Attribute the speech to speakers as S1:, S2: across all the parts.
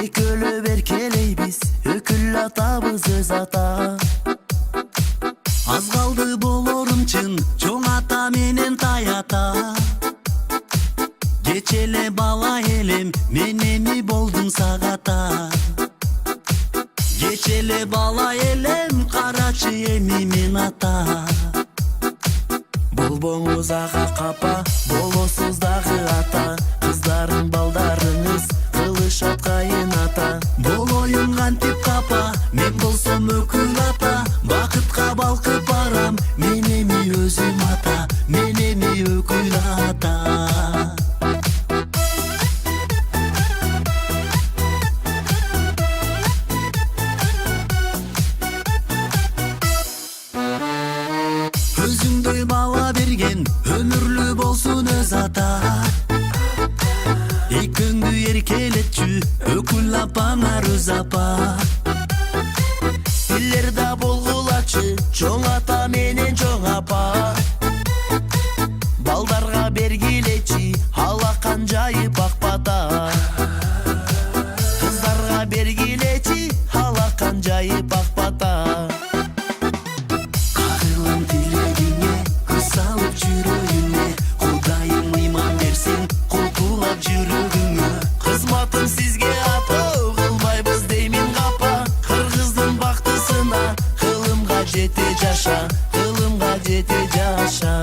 S1: экөөлөп эркелейбиз, өкүл атабыз өз ата. Аз калды болорум чын, чоң ата менен тай ата. Кеч эле бала элем, мен эми болдум сагата. Кеч эле бала элем, карачы эми мен ата. Болбоңуз ага капа, болосуз дагы ата. Кыздарың балдарыңыз кылышат кайын ата. Болоюн кантип капа, мен болсом өкүл ата. Бакытка балкып барам, мен эми өзүм ата. Мен эми өкүл ата. Өзүңдөй бала берген, өмүрлүү болсун өз ата. Экөөңдү эркелетчү, өкүл апаңар өз апа. Силер да болгулачы, чоң ата менен чоң апа. Балдарга бергилечи, алакан жайып акпата. Кыздарга бергилечи, алакан жайып акпата. Кагылам тилегиңе, көз салып жүрөгүңө. Кудайым ыйман берсин, култулап жүрөгүңө. Кызматым сизге ата, кылбайбыз деймин капа. Кыргыздын бактысына, кылымга жете жаша, кылымга жете жаша.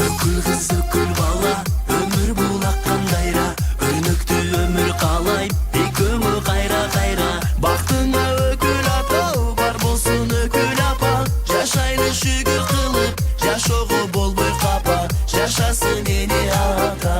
S1: Өкүл кыз өкүл бала, өмүр булак кандайра. Өрнөктүү өмүр каалайм, экөөңө кайра кайра. Бактыңа өкүл ата, бар болсун өкүл апа. Жашайлы шүгүр кылып, жашоого болбой капа. Жашасын эне ата.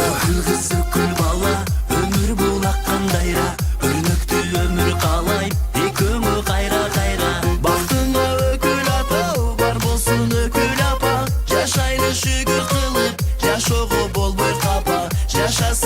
S1: Өкүл кыз өкүл бала, өмүр булак кандайра. Өрнөктүү өмүр каалайм, экөөңө кайра кайра. Бактыңа өкүл ата, бар болсун өкүл апа. Жашайлы шүгүр кылып, жашоого болбой капа. Жашасын